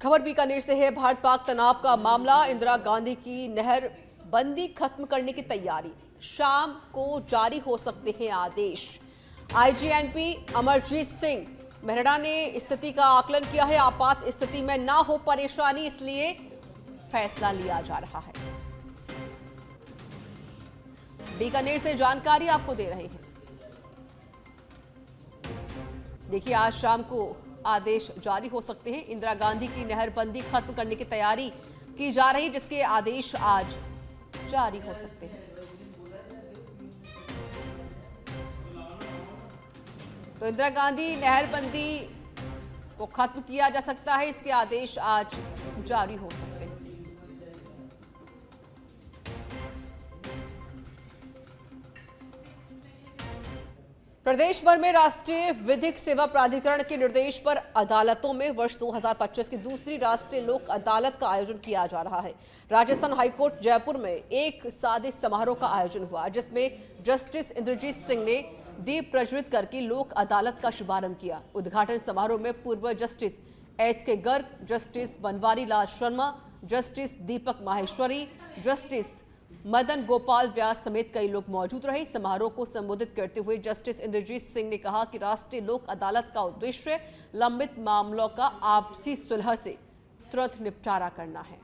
खबर बीकानेर से है। भारत पाक तनाव का मामला, इंदिरा गांधी की नहर बंदी खत्म करने की तैयारी, शाम को जारी हो सकते हैं आदेश। आईजीएनपी अमरजीत सिंह मेहरा ने स्थिति का आकलन किया है। आपात स्थिति में ना हो परेशानी, इसलिए फैसला लिया जा रहा है। बीकानेर से जानकारी आपको दे रहे हैं। देखिए, आज शाम को आदेश जारी हो सकते हैं। इंदिरा गांधी की नहरबंदी खत्म करने की तैयारी की जा रही, जिसके आदेश आज जारी हो सकते हैं। तो इंदिरा गांधी नहरबंदी को खत्म किया जा सकता है, इसके आदेश आज जारी हो सकते हैं। प्रदेश भर में राष्ट्रीय विधिक सेवा प्राधिकरण के निर्देश पर अदालतों में वर्ष 2025 की दूसरी राष्ट्रीय लोक अदालत का आयोजन किया जा रहा है। राजस्थान हाईकोर्ट जयपुर में एक सादे समारोह का आयोजन हुआ, जिसमें जस्टिस इंद्रजीत सिंह ने दीप प्रज्वलित करके लोक अदालत का शुभारंभ किया। उद्घाटन समारोह में पूर्व justice S K. Garg, justice Banwari Lal Sharma, justice Deepak Maheshwari, justice Madan Gopal Vyas समेत कई लोग मौजूद रहे। समारोह को संबोधित करते हुए जस्टिस इंद्रजीत सिंह ने कहा कि राष्ट्रीय लोक अदालत का उद्देश्य लंबित मामलों का आपसी सुलह से तुरंत निपटारा करना है।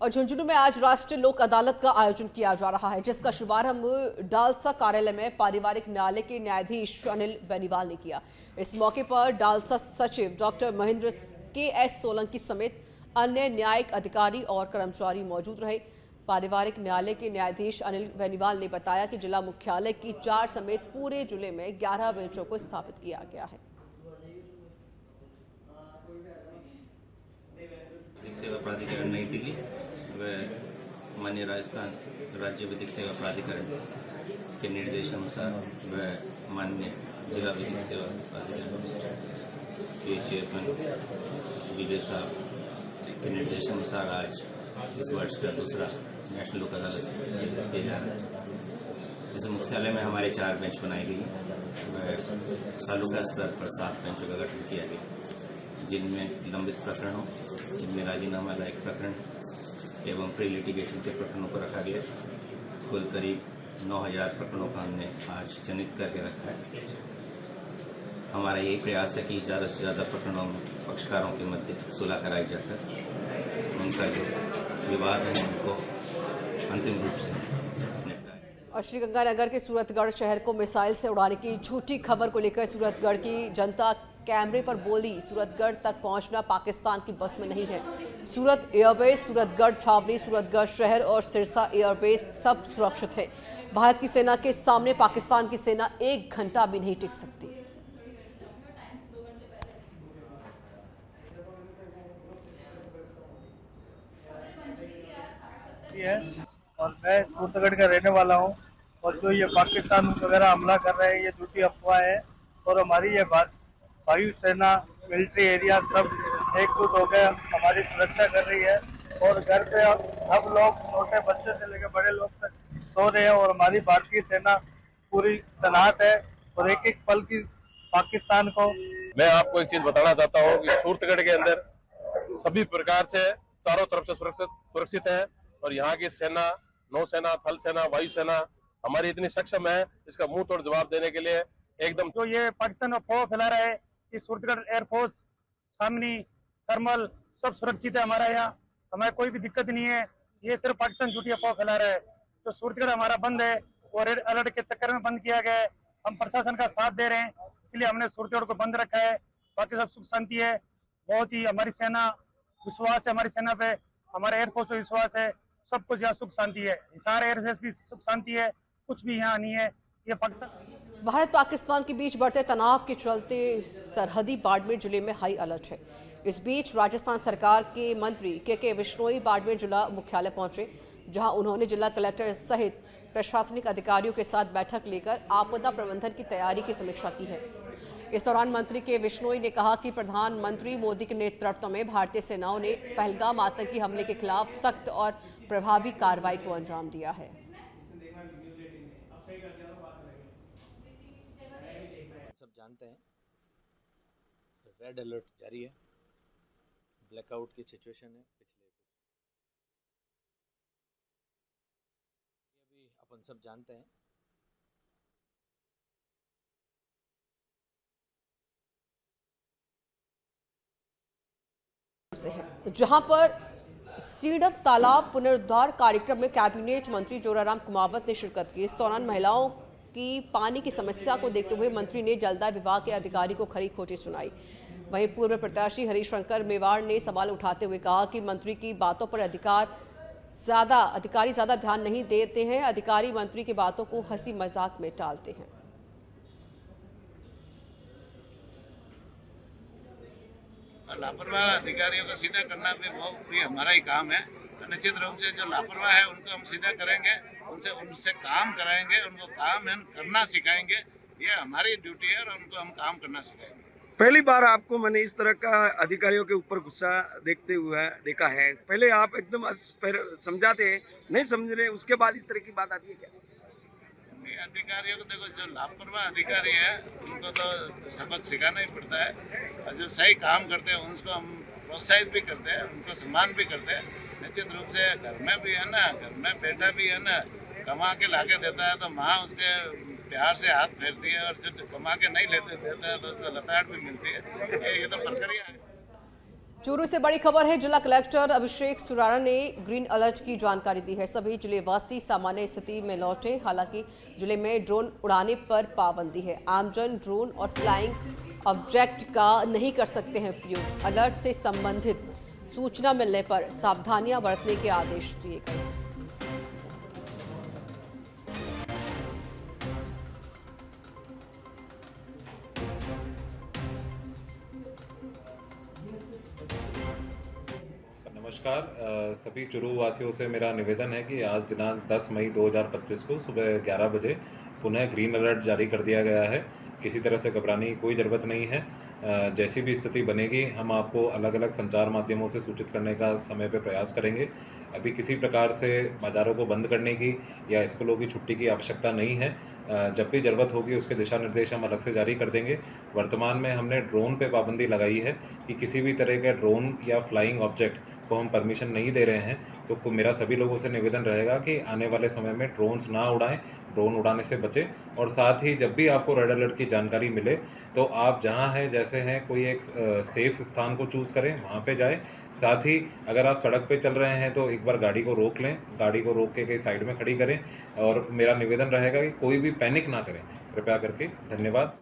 और झुंझुनू में आज राष्ट्रीय लोक अदालत का आयोजन किया जा रहा है, जिसका शुभारंभ डालसा कार्यालय में पारिवारिक न्यायालय के न्यायाधीश अनिल बेनीवाल ने किया। इस मौके पर डालसा सचिव डॉक्टर महेंद्र के.एस. सोलंकी समेत अन्य न्यायिक अधिकारी और कर्मचारी मौजूद रहे। पारिवारिक न्यायालय के न्यायाधीश अनिल बेनीवाल ने बताया कि जिला मुख्यालय की 4 समेत पूरे जिले में 11 बेंचों को स्थापित किया गया है। सेवा प्राधिकरण नई दिल्ली व माननीय राजस्थान राज्य विधिक सेवा प्राधिकरण के निर्देशानुसार व माननीय जिला विधिक सेवा प्राधिकरण के चेयरमैन विजय साहब के निर्देशानुसार आज इस वर्ष का दूसरा नेशनल लोक अदालत किया जा रहा है। इस मुख्यालय में हमारे 4 बेंच बनाई गई व तालुका स्तर पर 7 बेंचों का गठन किया गया, जिनमें लंबित प्रकरणों, जिनमें राजीनामा लायक प्रकरण एवं प्री लिटिगेशन के प्रकरणों को रखा गया। कुल करीब 9000 प्रकरणों का हमने आज चिन्हित करके रखा है। हमारा यही प्रयास है कि ज़्यादा से ज़्यादा प्रकरणों में पक्षकारों के मध्य सुलह कराई जाकर उनका जो विवाद है उनको अंतिम रूप से निपटाए। और श्रीगंगानगर के सूरतगढ़ शहर को मिसाइल से उड़ाने की झूठी खबर को लेकर सूरतगढ़ की जनता कैमरे पर बोली। सूरतगढ़ तक पहुंचना पाकिस्तान की बस में नहीं है। सूरत एयरबेस, सूरतगढ़ छावनी, सूरतगढ़ शहर और सिरसा एयरबेस सब सुरक्षित है। भारत की सेना के सामने पाकिस्तान की सेना 1 घंटा भी नहीं टिक सकती। और मैं सूरतगढ़ का रहने वाला हूँ, और जो ये पाकिस्तान वगैरह हमला कर रहे हैं, ये झूठी अफवाह है। और हमारी ये वायु सेना, मिलिट्री एरिया सब एकजुट हो गए हमारी सुरक्षा कर रही है। और घर पे सब लोग, छोटे बच्चे से लेकर बड़े लोग तक सो रहे हैं, और हमारी भारतीय सेना पूरी तैनात है और एक एक पल की पाकिस्तान को। मैं आपको एक चीज बताना चाहता हूँ कि सूरतगढ़ के अंदर सभी प्रकार से चारों तरफ से सुरक्षित है, और यहाँ की सेना, नौसेना, थल सेना, वायु सेना हमारी इतनी सक्षम है, इसका मुंह तोड़ जवाब देने के लिए एकदम। तो ये पाकिस्तान में अफवाह फैला रहा है कि सूरतगढ़ एयरफोर्स, सामनी, थर्मल सब सुरक्षित है हमारा यहाँ, हमें कोई भी दिक्कत नहीं है। ये सिर्फ पाकिस्तान झूठी अफवाह फैला रहा है। तो सूरतगढ़ हमारा बंद है और रेड अलर्ट के चक्कर में बंद किया गया है। हम प्रशासन का साथ दे रहे हैं, इसलिए हमने सूरतगढ़ को बंद रखा है। बाकी सब सुख शांति है। बहुत ही हमारी सेना विश्वास है, हमारी सेना पे, हमारे एयरफोर्स पे विश्वास है। सब कुछ यहाँ सुख शांति है। हिसार एयरबेस भी सुख शांति है, कुछ भी यहाँ नहीं है। ये पाकिस्तान, भारत पाकिस्तान के बीच बढ़ते तनाव के चलते सरहदी बाड़मेर जिले में हाई अलर्ट है। इस बीच राजस्थान सरकार के मंत्री के विश्नोई बाड़मेर जिला मुख्यालय पहुंचे, जहां उन्होंने जिला कलेक्टर सहित प्रशासनिक अधिकारियों के साथ बैठक लेकर आपदा प्रबंधन की तैयारी की समीक्षा की है। इस दौरान मंत्री के विश्नोई ने कहा कि प्रधानमंत्री मोदी के नेतृत्व में भारतीय सेनाओं ने पहलगाम आतंकी हमले के खिलाफ सख्त और प्रभावी कार्रवाई को अंजाम दिया है। सब जानते हैं रेड अलर्ट जारी है, ब्लैकआउट की सिचुएशन है पिछले अभी अपन सब जानते हैं। से है जहां पर सीडप तालाब पुनरुद्धार कार्यक्रम में कैबिनेट मंत्री जोराराम कुमावत ने शिरकत की। इस दौरान महिलाओं की पानी की समस्या को देखते हुए मंत्री ने जलदाय विभाग के अधिकारी को खरी खोटी सुनाई। वहीं पूर्व प्रत्याशी हरीश शंकर मेवाड़ ने सवाल उठाते हुए कहा कि मंत्री की बातों पर अधिकारी ज्यादा ध्यान नहीं देते हैं। अधिकारी मंत्री की बातों को हंसी मजाक में टालते हैं। लापरवाह अधिकारियों को सीधा करना भी हमारा ही काम है। निश्चित रूप से जो लापरवाह है उनको हम सीधा करेंगे, उनसे काम कराएंगे, उनको काम करना सिखाएंगे। ये हमारी ड्यूटी है और उनको हम काम करना सिखाएंगे। पहली बार आपको मैंने इस तरह का अधिकारियों के ऊपर गुस्सा देखते हुए देखा है। पहले आप एकदम समझाते हैं, नहीं समझ रहे, उसके बाद इस तरह की बात आती है क्या? अधिकारियों को देखो, जो लापरवाह अधिकारी है उनको तो सबक सिखाना ही पड़ता है, और जो सही काम करते हैं उनको हम प्रोत्साहित भी करते हैं, उनको सम्मान भी करते हैं। निश्चित रूप से घर में भी है ना, घर में बेटा भी है ना, कमा के लाके देता है तो माँ उसके प्यार से हाथ फेरती है, और जो कमा के नहीं देता है तो उसको लताड़ भी मिलती है। ये तो प्रक्रिया है। चूरू से बड़ी खबर है। जिला कलेक्टर अभिषेक सुराणा ने ग्रीन अलर्ट की जानकारी दी है। सभी जिलेवासी सामान्य स्थिति में लौटे। हालांकि जिले में ड्रोन उड़ाने पर पाबंदी है। आमजन ड्रोन और फ्लाइंग ऑब्जेक्ट का नहीं कर सकते हैं प्रयोग। अलर्ट से संबंधित सूचना मिलने पर सावधानियां बरतने के आदेश दिए गए। नमस्कार, सभी चुरू वासियों से मेरा निवेदन है कि आज दिनांक 10 मई 2025 को सुबह 11 बजे पुनः ग्रीन अलर्ट जारी कर दिया गया है। किसी तरह से घबराने की कोई ज़रूरत नहीं है। जैसी भी स्थिति बनेगी हम आपको अलग अलग संचार माध्यमों से सूचित करने का समय पे प्रयास करेंगे। अभी किसी प्रकार से बाज़ारों को बंद करने की या स्कूलों की छुट्टी की आवश्यकता नहीं है। जब भी ज़रूरत होगी उसके दिशा निर्देश हम अलग से जारी कर देंगे। वर्तमान में हमने ड्रोन पे पाबंदी लगाई है कि किसी भी तरह के ड्रोन या फ्लाइंग ऑब्जेक्ट को हम परमिशन नहीं दे रहे हैं। तो मेरा सभी लोगों से निवेदन रहेगा कि आने वाले समय में ड्रोन्स ना उड़ाएं, ड्रोन उड़ाने से बचें। और साथ ही जब भी आपको रेड अलर्ट की जानकारी मिले तो आप जहां हैं जैसे हैं कोई एक सेफ स्थान को चूज़ करें, वहां पे जाएं। साथ ही अगर आप सड़क पे चल रहे हैं तो एक बार गाड़ी को रोक लें, गाड़ी को रोक के कहीं साइड में खड़ी करें। और मेरा निवेदन रहेगा कि कोई भी पैनिक ना करें, कृपया करके। धन्यवाद।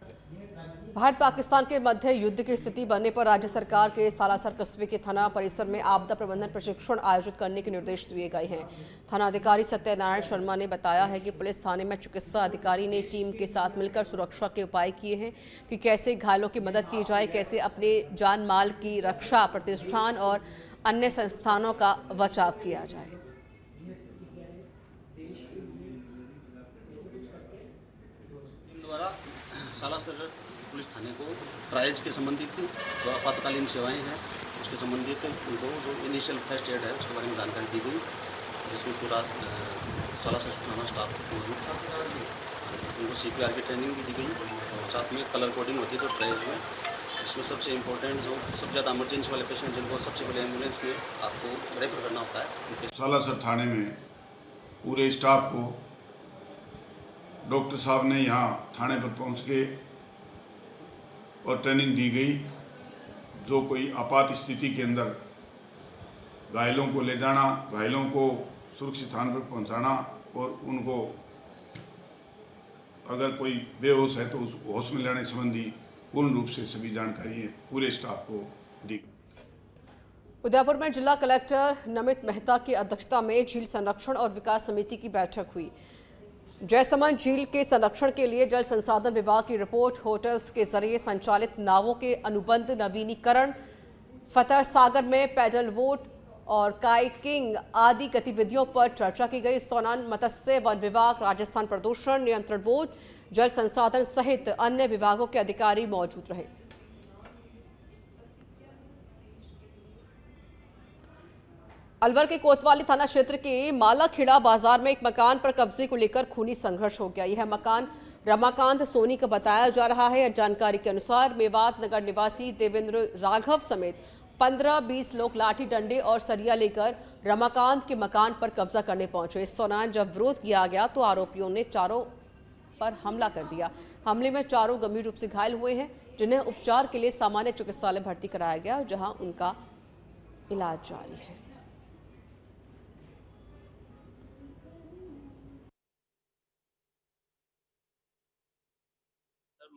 भारत पाकिस्तान के मध्य युद्ध की स्थिति बनने पर राज्य सरकार के सालासर कस्बे के थाना परिसर में आपदा प्रबंधन प्रशिक्षण आयोजित करने के निर्देश दिए गए हैं। थाना अधिकारी सत्यनारायण शर्मा ने बताया है कि पुलिस थाने में चिकित्सा अधिकारी ने टीम के साथ मिलकर सुरक्षा के उपाय किए हैं कि कैसे घायलों की मदद की जाए, कैसे अपने जान माल की रक्षा, प्रतिष्ठान और अन्य संस्थानों का बचाव किया जाए। द्वारा सालासर पुलिस थाने को ट्रायल्स के संबंधित जो आपातकालीन सेवाएं हैं उसके संबंधित उनको जो इनिशियल फर्स्ट एड है उसके बारे में जानकारी दी गई, जिसमें पूरा सालासर थाना स्टाफ मौजूद था। उनको CPR की ट्रेनिंग भी दी गई और साथ में कलर कोडिंग होती है जो ट्रायल्स में, जिसमें सबसे इम्पोर्टेंट जो सबसे ज़्यादा इमरजेंसी वाले पेशेंट जिनको सबसे पहले एम्बुलेंस में आपको रेफर करना होता है। सालासर थाने में पूरे स्टाफ को डॉक्टर साहब ने यहाँ थाने पर पहुँच के और ट्रेनिंग दी गई। जो कोई आपात स्थिति के अंदर घायलों को ले जाना, घायलों को सुरक्षित स्थान पर पहुँचाना और उनको अगर कोई बेहोश है तो उस होश में लाने संबंधी पूर्ण रूप से सभी जानकारी पूरे स्टाफ को दी। उदयपुर में जिला कलेक्टर नमित मेहता की अध्यक्षता में झील संरक्षण और विकास समिति की बैठक हुई। जयसमंद झील के संरक्षण के लिए जल संसाधन विभाग की रिपोर्ट, होटल्स के जरिए संचालित नावों के अनुबंध नवीनीकरण, फतेह सागर में पैडल बोट और काइकिंग आदि गतिविधियों पर चर्चा की गई। इस दौरान मत्स्य वन विभाग, राजस्थान प्रदूषण नियंत्रण बोर्ड, जल संसाधन सहित अन्य विभागों के अधिकारी मौजूद रहे। अलवर के कोतवाली थाना क्षेत्र के मालाखेड़ा बाजार में एक मकान पर कब्जे को लेकर खूनी संघर्ष हो गया। यह मकान रमाकांत सोनी का बताया जा रहा है। जानकारी के अनुसार मेवात नगर निवासी देवेंद्र राघव समेत 15-20 लोग लाठी डंडे और सरिया लेकर रमाकांत के मकान पर कब्जा करने पहुंचे। इस दौरान जब विरोध किया गया तो आरोपियों ने चारों पर हमला कर दिया। हमले में चारों गंभीर रूप से घायल हुए हैं, जिन्हें उपचार के लिए सामान्य चिकित्सालय भर्ती कराया गया, जहां उनका इलाज जारी है।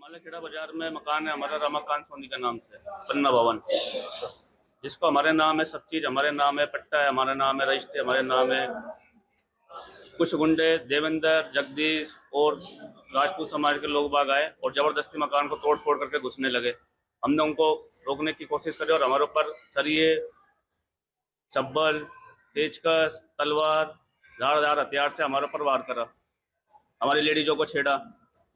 मालाखेड़ा बाजार में मकान है हमारा रमाकांत सोनी के नाम से, पन्ना भवन, जिसको हमारे नाम है, सब चीज हमारे नाम है, पट्टा है हमारे नाम है, रजिस्ट्री हमारे नाम है। कुछ गुंडे देवेंद्र, जगदीश और राजपूत समाज के लोग बाग आए और जबरदस्ती मकान को तोड़ फोड़ करके घुसने लगे। हमने उनको रोकने की कोशिश करी और हमारे ऊपर सरिये, चप्पल, पेचकस, तलवार, धारदार हथियार से हमारे ऊपर वार करा। हमारी लेडीजों को छेड़ा,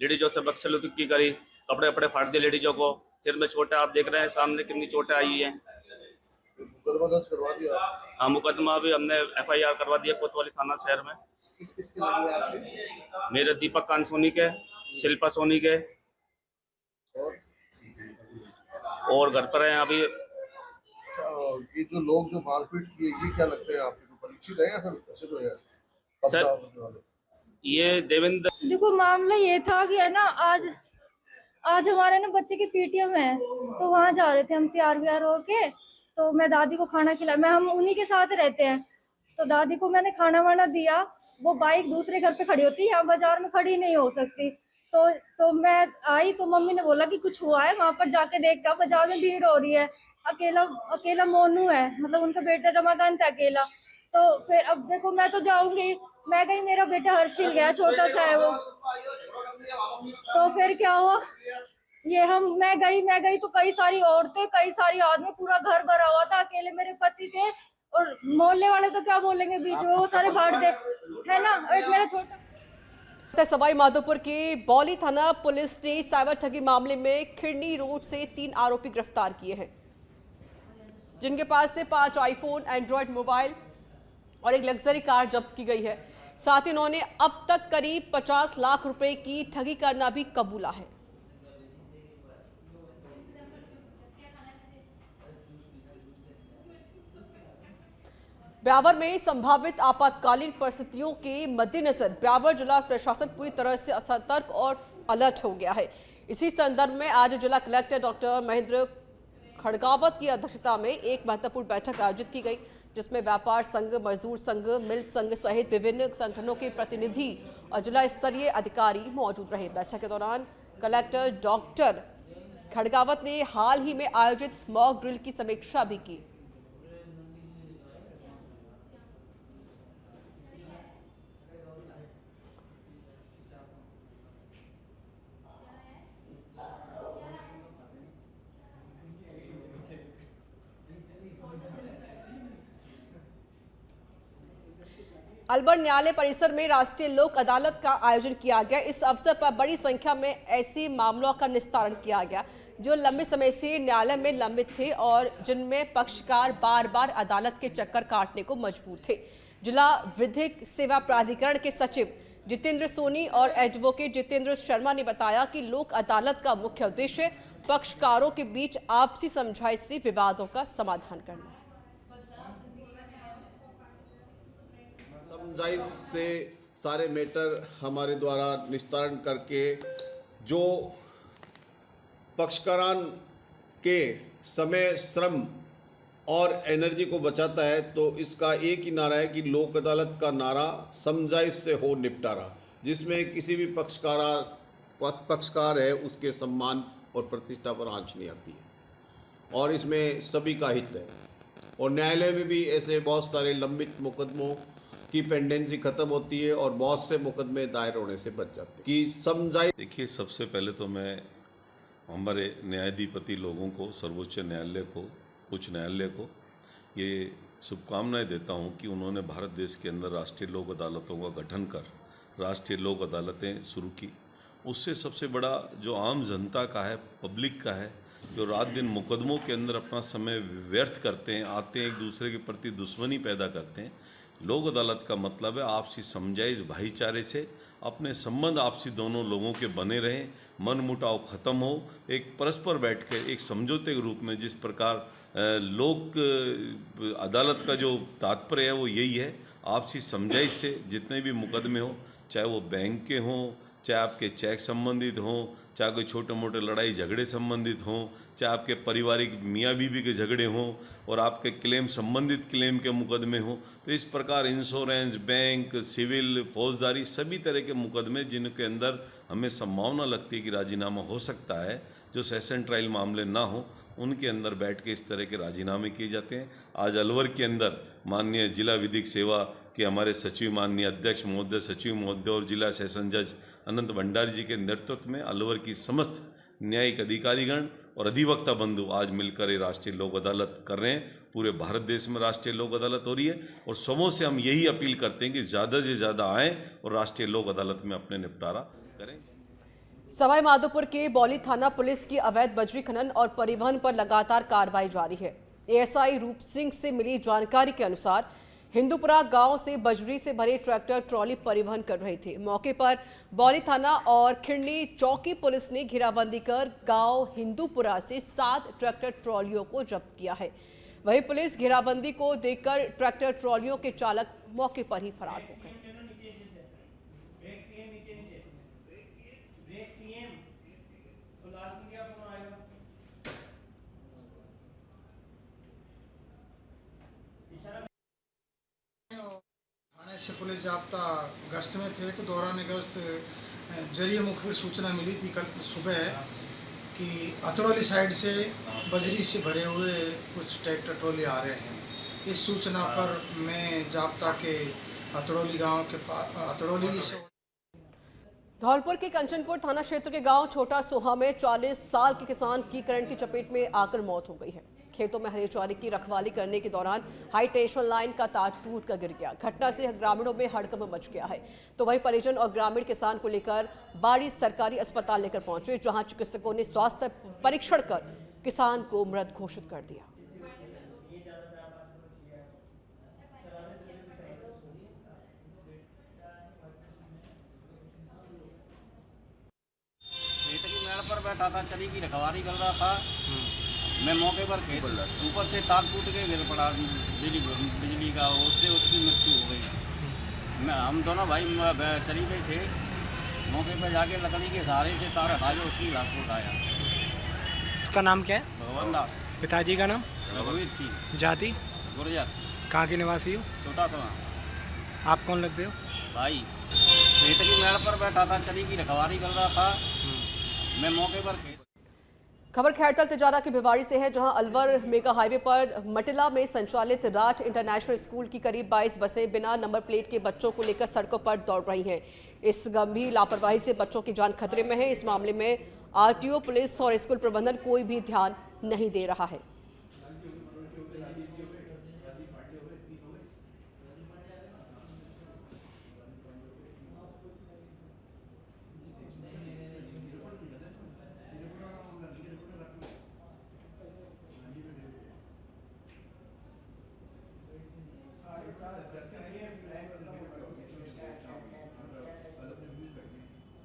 लेडीजों से बदसलूकी करी, कपड़े वपड़े फाड़ दिए लेडीजों को, सिर में चोटें आप देख रहे हैं सामने कितनी चोटें आई हैं। मुकदमा दर्ज करवा दिया? हाँ, मुकदमा भी हमने FIR करवा दिया कोतवाली थाना शहर में। किस किस के लगी आपकी? मेरे दीपक कांत सोनी के, शिल्पा सोनी के और घर पर हैं अभी। ये जो लोग जो मारपीट किए, ये क्या लगता है आपको, परिचित है या फिर कैसे तो है? सर, ये देवेंद्र, देखो मामला ये था कि है ना, आज हमारे ना बच्चे की PTM है, तो वहाँ जा रहे थे हम तैयार व्यार होके। तो मैं दादी को खाना खिलाया, हम उन्हीं के साथ रहते हैं, तो दादी को मैंने खाना वाना दिया। वो बाइक दूसरे घर पे खड़ी होती है, यहाँ बाजार में खड़ी नहीं हो सकती। तो मैं आई तो मम्मी ने बोला कि कुछ हुआ है, वहाँ पर जाके देखा, बाजार में भीड़ हो रही है। अकेला मोनू है, मतलब उनका बेटा रमाकांत है अकेला। तो फिर अब देखो मैं तो जाऊंगी, मैं गई, मेरा बेटा हर्षिल गया, छोटा सा है वो। तो फिर क्या हुआ, मैं गई तो कई सारी औरतें, कई सारी आदमी, पूरा घर भरा हुआ था। अकेले मेरे पति थे और मोहल्ले वाले तो क्या बोलेंगे बीच में, वो सारे भाग दे, है ना। एक मेरा छोटा सवाई माधोपुर के बौली थाना पुलिस ने साइबर ठगी मामले में खिरनी रोड से 3 आरोपी गिरफ्तार किए हैं, जिनके पास से 5 आईफोन, एंड्रॉयड मोबाइल और एक लग्जरी कार जब्त की गई है। साथ ही उन्होंने अब तक करीब 50 लाख रुपए की ठगी करना भी कबूला है। ब्यावर में संभावित आपातकालीन परिस्थितियों के मद्देनजर ब्यावर जिला प्रशासन पूरी तरह से सतर्क और अलर्ट हो गया है। इसी संदर्भ में आज जिला कलेक्टर डॉक्टर महेंद्र खड़गावत की अध्यक्षता में एक महत्वपूर्ण बैठक आयोजित की गई, जिसमें व्यापार संघ, मजदूर संघ, मिल संघ सहित विभिन्न संगठनों के प्रतिनिधि और जिला स्तरीय अधिकारी मौजूद रहे। बैठक के दौरान कलेक्टर डॉक्टर खड़गावत ने हाल ही में आयोजित मॉक ड्रिल की समीक्षा भी की। अलवर न्यायालय परिसर में राष्ट्रीय लोक अदालत का आयोजन किया गया। इस अवसर पर बड़ी संख्या में ऐसे मामलों का निस्तारण किया गया जो लंबे समय से न्यायालय में लंबित थे और जिनमें पक्षकार बार बार अदालत के चक्कर काटने को मजबूर थे। जिला विधिक सेवा प्राधिकरण के सचिव जितेंद्र सोनी और एडवोकेट जितेंद्र शर्मा ने बताया कि लोक अदालत का मुख्य उद्देश्य पक्षकारों के बीच आपसी समझाइश से विवादों का समाधान करना है। समझाइश से सारे मैटर हमारे द्वारा निस्तारण करके जो पक्षकारान के समय, श्रम और एनर्जी को बचाता है, तो इसका एक ही नारा है कि लोक अदालत का नारा समझाइश से हो निपटारा, जिसमें किसी भी पक्षकार है उसके सम्मान और प्रतिष्ठा पर आंच नहीं आती है और इसमें सभी का हित है। और न्यायालय में भी ऐसे बहुत सारे लंबित मुकदमों की पेंडेंसी खत्म होती है और बहुत से मुकदमे दायर होने से बच जाते हैं कि समझाइश। देखिए, सबसे पहले तो मैं हमारे न्यायाधिपति लोगों को, सर्वोच्च न्यायालय को, उच्च न्यायालय को ये शुभकामनाएं देता हूं कि उन्होंने भारत देश के अंदर राष्ट्रीय लोक अदालतों का गठन कर राष्ट्रीय लोक अदालतें शुरू की। उससे सबसे बड़ा जो आम जनता का है, पब्लिक का है, जो रात दिन मुकदमों के अंदर अपना समय व्यर्थ करते हैं, आते हैं, एक दूसरे के प्रति दुश्मनी पैदा करते हैं। लोक अदालत का मतलब है आपसी समझाइश, भाईचारे से अपने संबंध आपसी दोनों लोगों के बने रहें, मन मुटाव खत्म हो, एक परस्पर बैठ कर एक समझौते के रूप में जिस प्रकार लोक अदालत का जो तात्पर्य है वो यही है, आपसी समझाइश से जितने भी मुकदमे हों, चाहे वो बैंक के हों, चाहे आपके चेक संबंधित हों, चाहे कोई छोटे मोटे लड़ाई झगड़े संबंधित हों, चाहे आपके पारिवारिक मियाँ बीवी के झगड़े हों और आपके क्लेम संबंधित क्लेम के मुकदमे हों, तो इस प्रकार इंश्योरेंस, बैंक, सिविल, फौजदारी सभी तरह के मुकदमे जिनके अंदर हमें संभावना लगती है कि राजीनामा हो सकता है, जो सेशन ट्रायल मामले ना हो, उनके अंदर बैठ के इस तरह के राजीनामे किए जाते हैं। आज अलवर के अंदर माननीय जिला विधिक सेवा के हमारे सचिव, माननीय अध्यक्ष महोदय, सचिव महोदय और जिला सेशन जज अनंत भंडारी जी के नेतृत्व में अलवर की समस्त न्यायिक अधिकारीगण और अधिवक्ता बंधु आज मिलकर ये राष्ट्रीय लोक अदालत कर रहे हैं। पूरे भारत देश में राष्ट्रीय लोक अदालत हो रही है और सबों से हम यही अपील करते हैं कि ज़्यादा से ज़्यादा आएँ और राष्ट्रीय लोक अदालत में अपने निपटारा करें। सवाई माधोपुर के बौली थाना पुलिस की अवैध बजरी खनन और परिवहन पर लगातार कार्रवाई जारी है। एएसआई रूप सिंह से मिली जानकारी के अनुसार हिंदूपुरा गांव से बजरी से भरे ट्रैक्टर ट्रॉली परिवहन कर रहे थे। मौके पर बौली थाना और खिरनी चौकी पुलिस ने घेराबंदी कर गांव हिंदूपुरा से 7 ट्रैक्टर ट्रॉलियों को जब्त किया है। वहीं पुलिस घेराबंदी को देखकर ट्रैक्टर ट्रॉलियों के चालक मौके पर ही फरार हो गए। थाने से पुलिस जाब्ता गश्त में थे तो दौरान गश्त जरिए मुखबिर सूचना मिली थी कल सुबह कि अतरौली साइड से बजरी से भरे हुए कुछ ट्रैक्टर ट्रॉली आ रहे हैं। इस सूचना पर मैं जाब्ता के अतरौली गांव के अतरौली से धौलपुर के कंचनपुर थाना क्षेत्र के गांव छोटा सोहा में 40 साल के किसान की करंट की चपेट में आकर मौत हो गई है। खेतों में हरे चारे की रखवाली करने के दौरान हाई टेंशन लाइन का तार टूट कर गिर गया। घटना से ग्रामीणों में हड़कंप मच गया है। तो वहीं परिजन और ग्रामीण किसान को लेकर बाड़ी सरकारी अस्पताल लेकर पहुंचे, जहां चिकित्सकों ने स्वास्थ्य परीक्षण कर किसान को मृत घोषित कर दिया। खेत की मेड़ पर बैठा था, चरी की रखवाली कर रहा था। मैं मौके पर खेत ऊपर से तार टूट के गिर पड़ा बिजली का, उससे उसकी मृत्यु हो गई। हम दोनों भाई चरी पे थे, मौके पर जाके लकड़ी के सहारे से तार हटा के उसकी लाश को उठाया। उसका नाम क्या है? भगवान दास। पिताजी का नाम? रघुवीर सिंह। जाति? गुर्जर। कहाँ के निवासी हो? छोटा सा। आप कौन लगते हो? भाई। खेत की मेड़ पर बैठा था, चरी की रखवाली कर रहा था। मैं मौके पर खबर खैरतल तिजारा की भिवाड़ी से है, जहां अलवर मेगा हाईवे पर मटिला में संचालित राठ इंटरनेशनल स्कूल की करीब 22 बसें बिना नंबर प्लेट के बच्चों को लेकर सड़कों पर दौड़ रही हैं। इस गंभीर लापरवाही से बच्चों की जान खतरे में है। इस मामले में आरटीओ, पुलिस और स्कूल प्रबंधन कोई भी ध्यान नहीं दे रहा है।